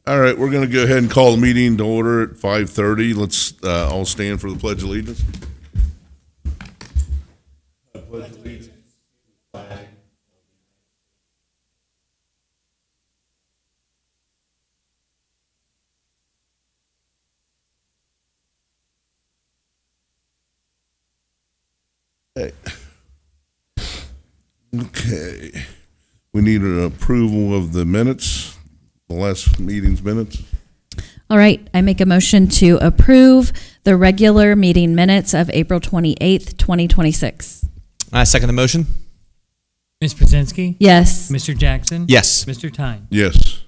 All right, we're going to go ahead and call the meeting to order at 5:30. Let's all stand for the Pledge of Allegiance. I pledge allegiance to the flag. Okay. We need an approval of the minutes, the last meeting's minutes. All right, I make a motion to approve the regular meeting minutes of April 28th, 2026. I second the motion. Ms. Pruszynski? Yes. Mr. Jackson? Yes. Mr. Thein? Yes.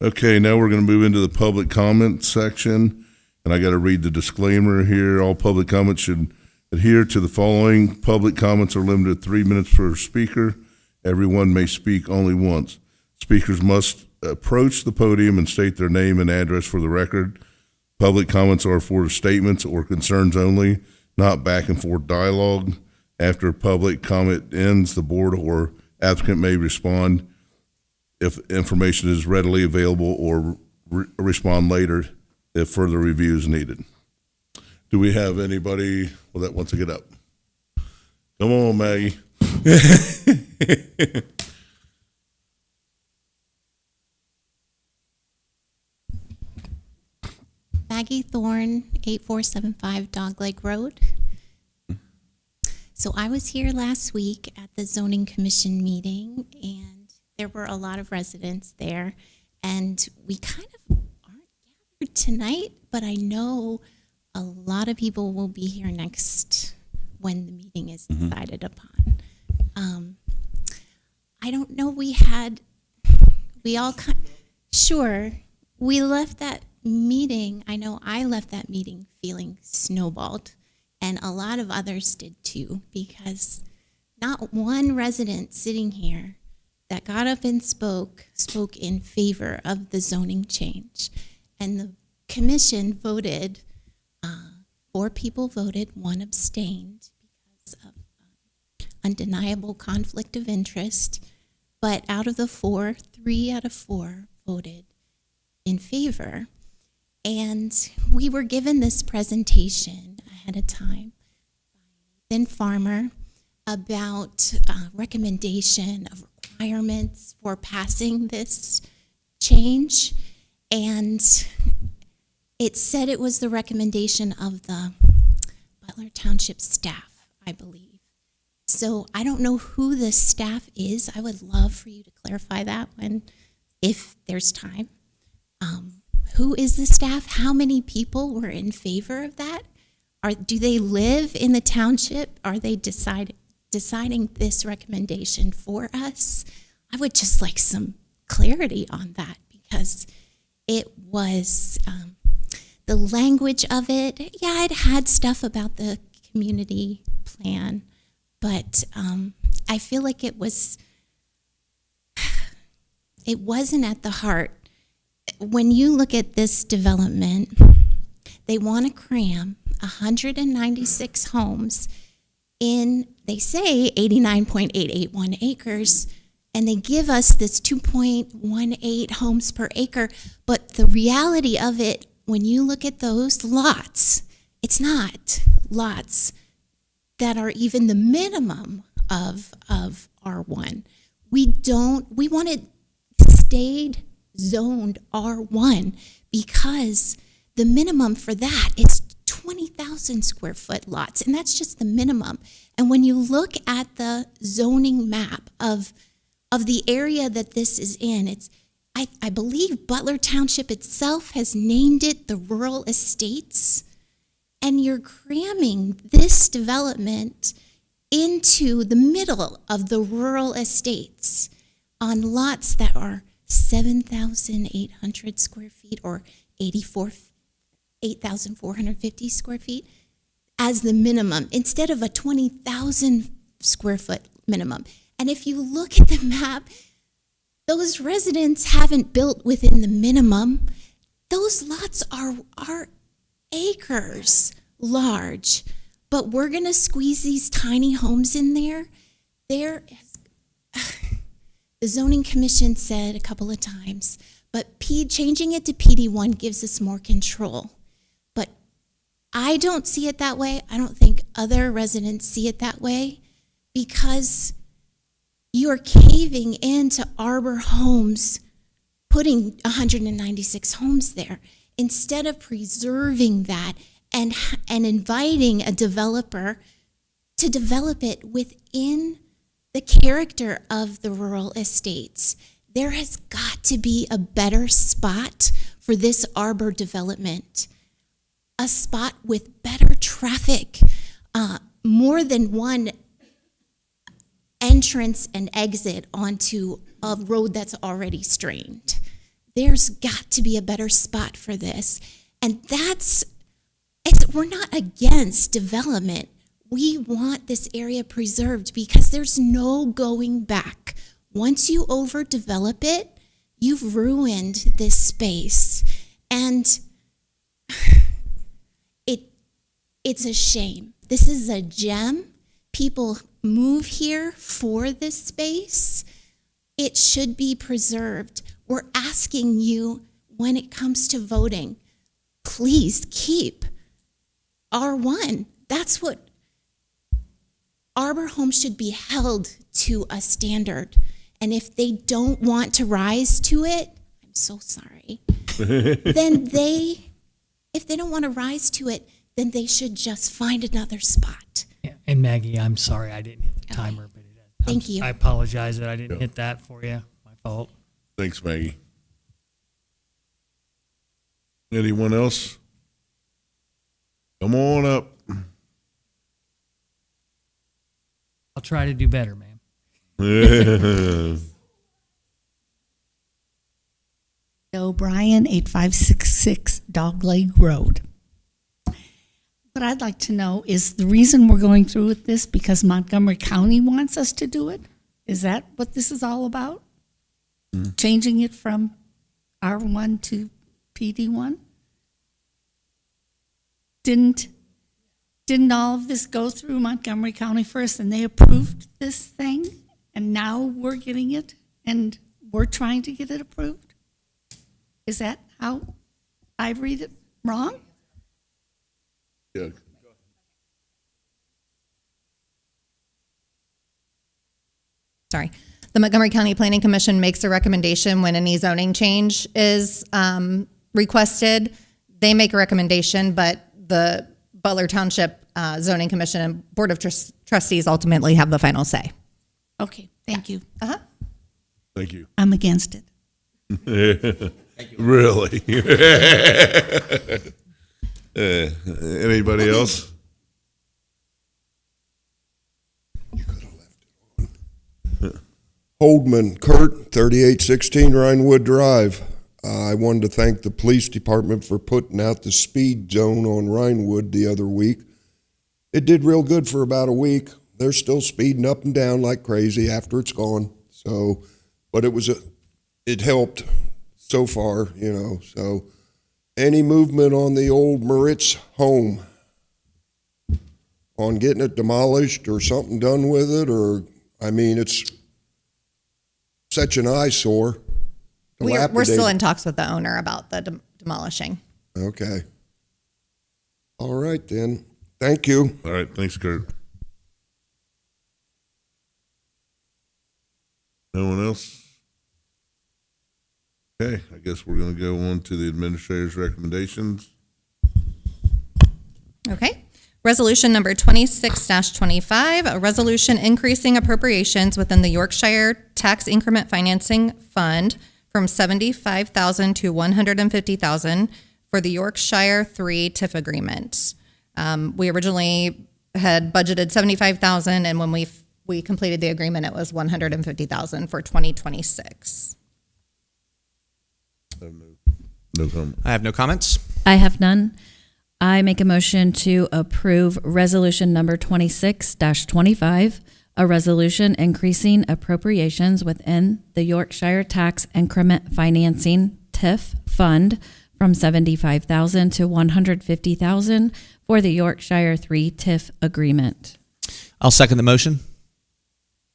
Okay, now we're going to move into the public comment section, and I got to read the disclaimer here. All public comments should adhere to the following. Public comments are limited to 3 minutes per speaker. Everyone may speak only once. Speakers must approach the podium and state their name and address for the record. Public comments are for statements or concerns only, not back and forth dialogue. After public comment ends, the board or applicant may respond if information is readily available or respond later if further review is needed. Do we have anybody that wants to get up? Come on, Maggie. Maggie Thorne, 8475 Dogleg Road. So I was here last week at the Zoning Commission meeting, and there were a lot of residents there, and we kind of aren't gathered tonight, but I know a lot of people will be here next when the meeting is decided upon. I don't know, we left that meeting, I know I left that meeting feeling snowballed, and a lot of others did too, because not one resident sitting here that got up and spoke in favor of the zoning change. And the commission voted, 4 people voted, 1 abstained because of undeniable conflict of interest. But out of the 4, 3 out of 4 voted in favor. And we were given this presentation ahead of time by Nathan Farmer about recommendation of requirements for passing this change. And it said it was the recommendation of the Butler Township staff, I believe. So I don't know who the staff is. I would love for you to clarify that if there's time. Who is the staff? How many people were in favor of that? Do they live in the township? Are they deciding this recommendation for us? I would just like some clarity on that, because it was the language of it. Yeah, it had stuff about the community plan, but I feel like it wasn't at the heart. When you look at this development, they want to cram 196 homes in, they say 89.881 acres, and they give us this 2.18 homes per acre. But the reality of it, when you look at those lots, it's not lots that are even the minimum of R1. We want it stayed zoned R1 because the minimum for that is 20,000 square foot lots, and that's just the minimum. And when you look at the zoning map of the area that this is in, I believe Butler Township itself has named it the rural estates, and you're cramming this development into the middle of the rural estates on lots that are 7,800 square feet or 8,450 square feet as the minimum, instead of a 20,000 square foot minimum. And if you look at the map, those residents haven't built within the minimum. Those lots are acres large, but we're gonna squeeze these tiny homes in there. The zoning commission said a couple of times, But changing it to PD1 gives us more control. But I don't see it that way. I don't think other residents see it that way, because you're caving into Arbor Homes, putting 196 homes there, instead of preserving that and inviting a developer to develop it within the character of the rural estates. There has got to be a better spot for this Arbor development, a spot with better traffic, more than one entrance and exit onto a road that's already strained. There's got to be a better spot for this. And we're not against development. We want this area preserved because there's no going back. Once you overdevelop it, you've ruined this space. And it's a shame. This is a gem. People move here for this space. It should be preserved. We're asking you, when it comes to voting, please keep R1. That's what Arbor Homes should be held to, a standard. And if they don't want to rise to it, I'm so sorry. If they don't want to rise to it, then they should just find another spot. Yeah. And Maggie, I'm sorry I didn't hit the timer, but Thank you. I apologize that I didn't hit that for you. My fault. Thanks, Maggie. Anyone else? Come on up. I'll try to do better, ma'am. O'Brien, 8566 Dogleg Road. What I'd like to know is the reason we're going through with this because Montgomery County wants us to do it? Is that what this is all about? Changing it from R1 to PD1? Didn't all of this go through Montgomery County first and they approved this thing? And now we're getting it and we're trying to get it approved? Is that how I read it wrong? Yeah. Sorry. The Montgomery County Planning Commission makes a recommendation when any zoning change is requested. They make a recommendation, but the Butler Township Zoning Commission and Board of Trustees ultimately have the final say. Okay, thank you. Thank you. I'm against it. Really? Anybody else? Holdman Kurt, 3816 Rhinewood Drive. I wanted to thank the police department for putting out the speed zone on Rhinewood the other week. It did real good for about a week. They're still speeding up and down like crazy after it's gone. So, but it helped so far, so any movement on the old Moritz home on getting it demolished or something done with it, it's such an eyesore. We're still in talks with the owner about the demolishing. Okay. All right, then. Thank you. All right, thanks, Kurt. No one else? Okay, I guess we're going to go on to the administrator's recommendations. Okay. Resolution number 26-25, a resolution increasing appropriations within the Yorkshire Tax Increment Financing Fund from $75,000 to $150,000 for the Yorkshire 3 TIF agreement. We originally had budgeted $75,000, and when we completed the agreement, it was $150,000 for 2026. No comment. I have no comments. I have none. I make a motion to approve resolution number 26-25, a resolution increasing appropriations within the Yorkshire Tax Increment Financing TIF Fund from $75,000 to $150,000 for the Yorkshire 3 TIF agreement. I'll second the motion.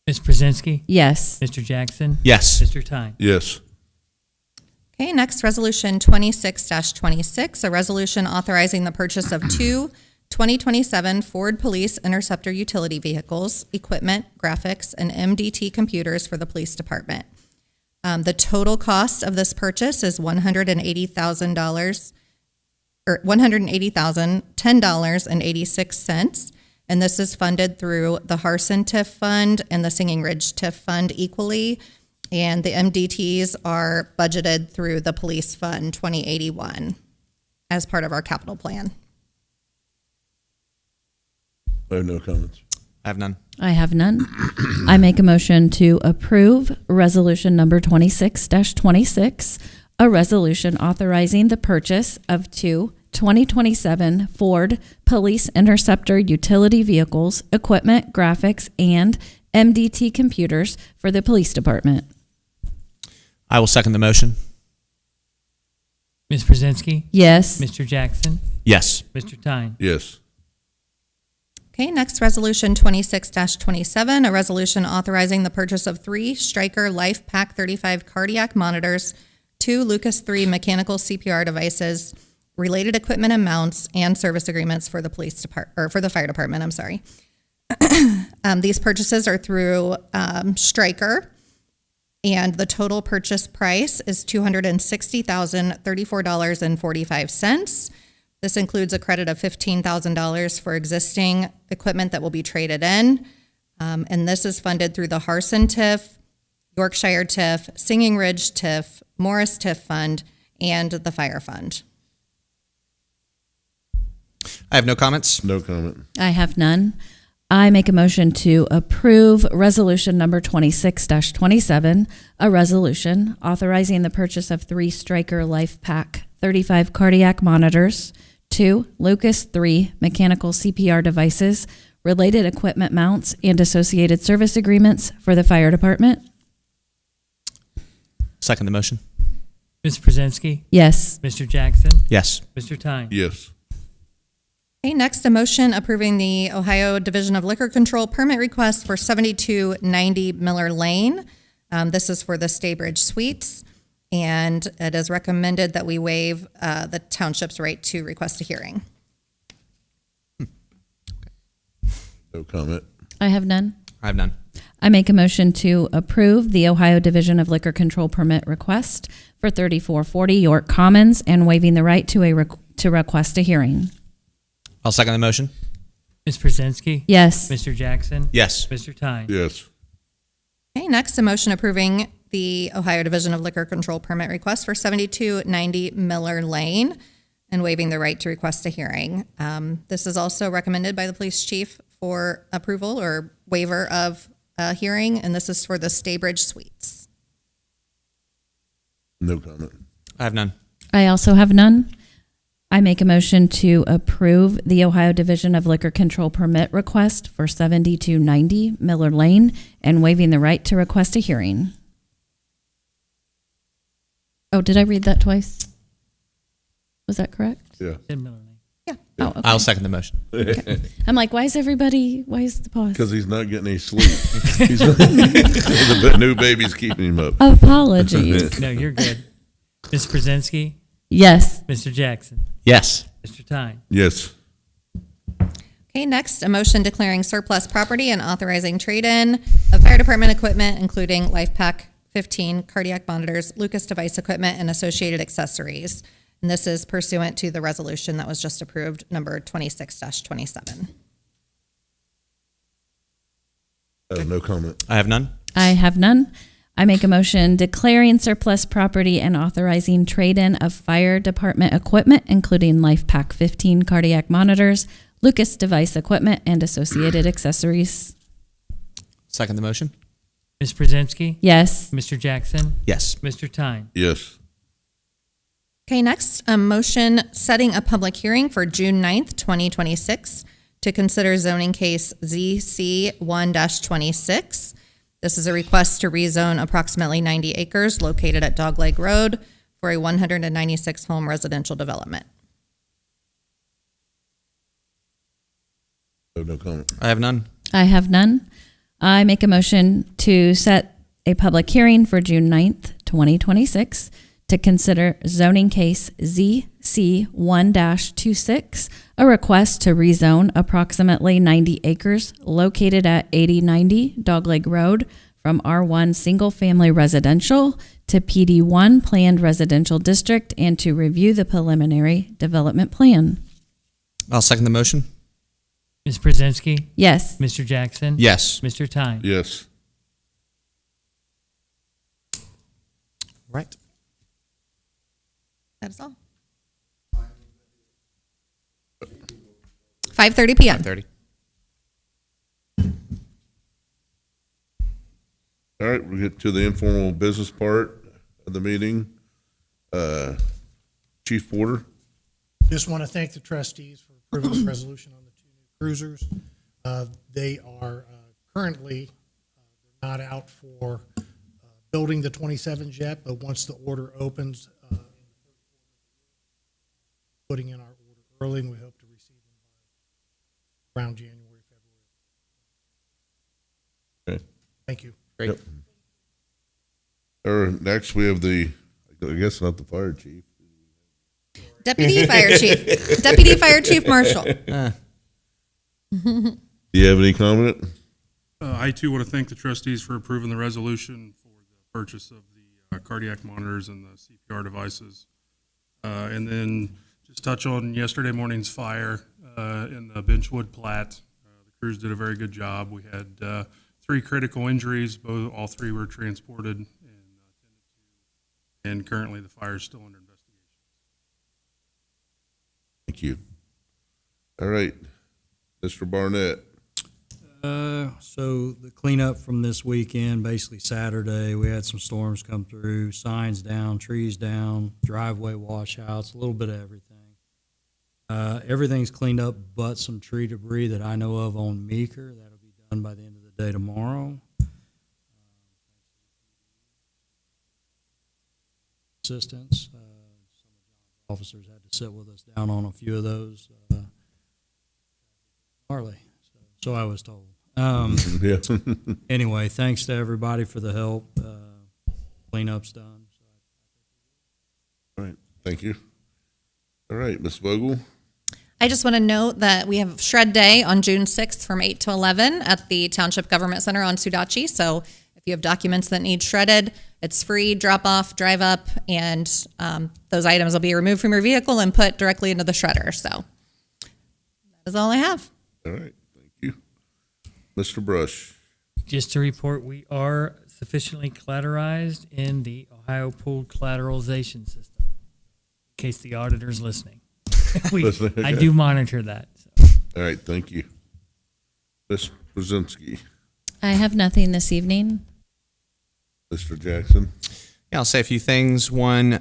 Ms. Pruszynski? Yes. Mr. Jackson? Yes. Mr. Thein? Yes. Okay, next, Resolution 26-26, a resolution authorizing the purchase of two 2027 Ford Police Interceptor utility vehicles, equipment, graphics, and MDT computers for the police department. The total cost of this purchase is $180,000, or $180,010.86, and this is funded through the Harson TIF Fund and the Singing Ridge TIF Fund equally, and the MDTs are budgeted through the Police Fund 2081 as part of our capital plan. I have no comments. I have none. I have none. I make a motion to approve resolution number 26-26, a resolution authorizing the purchase of two 2027 Ford Police Interceptor utility vehicles, equipment, graphics, and MDT computers for the police department. I will second the motion. Ms. Pruszynski, Yes. Mr. Jackson, Yes. Mr. Thein. Yes. Okay, next, Resolution 26-27, a resolution authorizing the purchase of three Stryker Life Pack 35 cardiac monitors, two Lucas 3 mechanical CPR devices, related equipment and mounts, and service agreements for the police department, or for the fire department, I'm sorry. These purchases are through Stryker, and the total purchase price is $260,034.45. This includes a credit of $15,000 for existing equipment that will be traded in. And this is funded through the Harson TIF, Yorkshire TIF, Singing Ridge TIF, Morris TIF Fund, and the Fire Fund. I have no comments. No comment. I have none. I make a motion to approve resolution number 26-27, a resolution authorizing the purchase of three Stryker Life Pack 35 cardiac monitors, two Lucas 3 mechanical CPR devices, related equipment mounts, and associated service agreements for the fire department. Second the motion. Ms. Pruszynski, Yes. Mr. Jackson, Yes. Mr. Thein. Yes. Okay, next, a motion approving the Ohio Division of Liquor Control permit request for 7290 Miller Lane. This is for the Staybridge Suites, and it is recommended that we waive the township's right to request a hearing. No comment. I have none. I have none. I make a motion to approve the Ohio Division of Liquor Control permit request for 3440 York Commons and waiving the right to request a hearing. I'll second the motion. Ms. Pruszynski, Yes. Mr. Jackson, Yes. Mr. Thein. Yes. Okay, next, a motion approving the Ohio Division of Liquor Control permit request for 7290 Miller Lane and waiving the right to request a hearing. This is also recommended by the police chief for approval or waiver of a hearing, and this is for the Staybridge Suites. No comment. I have none. I also have none. I make a motion to approve the Ohio Division of Liquor Control permit request for 7290 Miller Lane and waiving the right to request a hearing. Oh, did I read that twice? Was that correct? Yeah. Sid Miller Lane. Oh, okay. I'll second the motion. I'm like, why is the pause? Because he's not getting any sleep. The new baby's keeping him up. Apologies. No, you're good. Ms. Pruszynski, Yes. Mr. Jackson, Yes. Mr. Thein. Yes. Okay, next, a motion declaring surplus property and authorizing trade-in of fire department equipment, including Life Pack 15 cardiac monitors, Lucas device equipment, and associated accessories. And this is pursuant to the resolution that was just approved, number 26-27. No comment. I have none. I have none. I make a motion declaring surplus property and authorizing trade-in of fire department equipment, including Life Pack 15 cardiac monitors, Lucas device equipment, and associated accessories. Second the motion. Ms. Pruszynski, Yes. Mr. Jackson, Yes. Mr. Thein. Yes. Okay, next, a motion setting a public hearing for June 9th, 2026 to consider zoning case ZC 1-26. This is a request to rezone approximately 90 acres located at Dogleg Road for a 196 home residential development. No comment. I have none. I have none. I make a motion to set a public hearing for June 9th, 2026 to consider zoning case ZC1-26, a request to rezone approximately 90 acres located at 8090 Dogleg Road from R1 Single Family Residential to PD1 Planned Residential District and to review the preliminary development plan. I'll second the motion. Ms. Pruszynski, Yes. Mr. Jackson. Yes. Mr. Thein. Yes. Right. That is all. 5:30 p.m. 30. All right, we'll get to the informal business part of the meeting. Chief Porter? Just want to thank the trustees for approving the resolution on the 2 new cruisers. They are currently not out for building the 27s yet, but once the order opens, putting in our order early, and we hope to receive them around January, February. Okay. Thank you. Great. Yep. Next, we have I guess not the fire chief. Deputy Fire Chief. Deputy Fire Chief Marshall. Do you have any comment? I too want to thank the trustees for approving the resolution for the purchase of the cardiac monitors and the CPR devices. And then just touch on yesterday morning's fire in the Benchwood Plat. The crews did a very good job. We had 3 critical injuries. All 3 were transported and attended to. And currently the fire is still under investigation. Thank you. All right, Mr. Barnett. So the cleanup from this weekend, basically Saturday, we had some storms come through, signs down, trees down, driveway washouts, a little bit of everything. Everything's cleaned up but some tree debris that I know of on Meeker. That'll be done by the end of the day tomorrow. Assistance. Some of John's officers had to sit with us down on a few of those. Harley. So I was told. Yeah. Anyway, thanks to everybody for the help. Cleanup's done. All right, thank you. All right, Ms. Vogel. I just want to note that we have Shred Day on June 6th from 8 to 11 at the Township Government Center on Sudachi. So if you have documents that need shredded, it's free, drop off, drive up, and those items will be removed from your vehicle and put directly into the shredder. So that is all I have. All right, thank you. Mr. Brush. Just to report, we are sufficiently collateralized in the Ohio Pooled Collateralization System, in case the auditor's listening. I do monitor that. So. All right, thank you. Ms. Pruszynski. I have nothing this evening. Mr. Jackson. Yeah, I'll say a few things. One,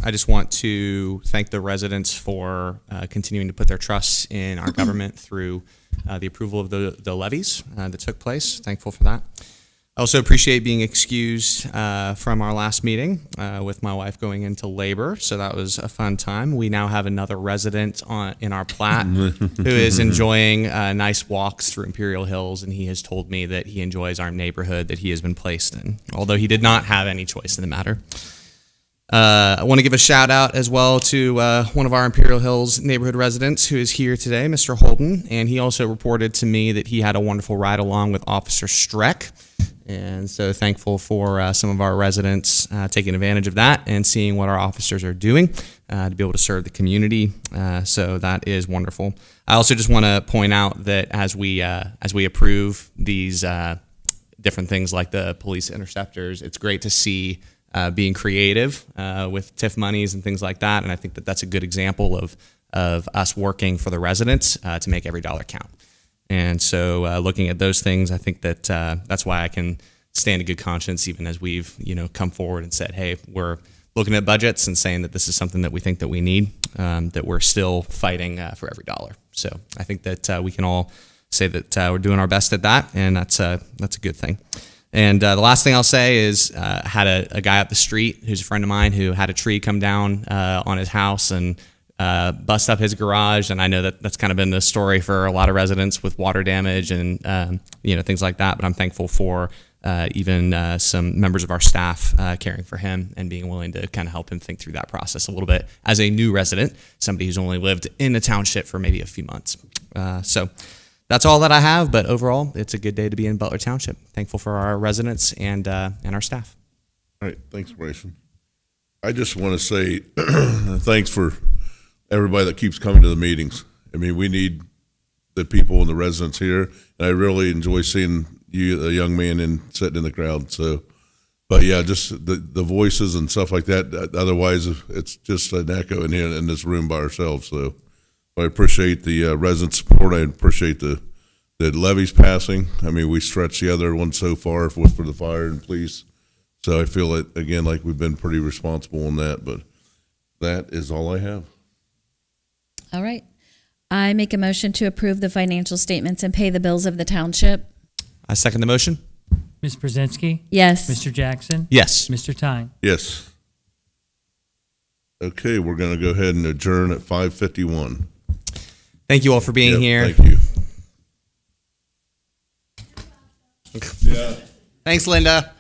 I just want to thank the residents for continuing to put their trust in our government through the approval of the levies that took place. Thankful for that. I also appreciate being excused from our last meeting with my wife going into labor, so that was a fun time. We now have another resident in our plat who is enjoying nice walks through Imperial Hills, and he has told me that he enjoys our neighborhood that he has been placed in, although he did not have any choice in the matter. I want to give a shout out as well to one of our Imperial Hills neighborhood residents who is here today, Mr. Holden, and he also reported to me that he had a wonderful ride along with Officer Streck. And so thankful for some of our residents taking advantage of that and seeing what our officers are doing to be able to serve the community. So that is wonderful. I also just want to point out that as we approve these different things like the police interceptors, it's great to see being creative with TIF monies and things like that. And I think that that's a good example of us working for the residents to make every dollar count. And so looking at those things, I think that that's why I can stand in good conscience even as we've come forward and said, hey, we're looking at budgets and saying that this is something that we think that we need, that we're still fighting for every dollar. So I think that we can all say that we're doing our best at that, and that's a good thing. And the last thing I'll say is I had a guy up the street who's a friend of mine who had a tree come down on his house and bust up his garage, and I know that that's kind of been the story for a lot of residents with water damage and things like that. But I'm thankful for even some members of our staff caring for him and being willing to kind of help him think through that process a little bit as a new resident, somebody who's only lived in the township for maybe a few months. So that's all that I have, but overall, it's a good day to be in Butler Township. Thankful for our residents and our staff. All right, thanks, Bryson. I just want to say thanks for everybody that keeps coming to the meetings. I mean, we need the people and the residents here, and I really enjoy seeing you, a young man, sitting in the crowd. So, but yeah, just the voices and stuff like that. Otherwise, it's just an echo in here in this room by ourselves. So, I appreciate the resident support. I appreciate the levies passing. I mean, we stretched the other one so far for the fire and police. So I feel it again like we've been pretty responsible in that. But that is all I have. All right. I make a motion to approve the financial statements and pay the bills of the township. I second the motion. Ms. Pruszynski? Yes. Mr. Jackson? Yes. Mr. Thein? Yes. Okay, we're going to go ahead and adjourn at 5:51. Thank you all for being here. Thank you. Thanks, Linda.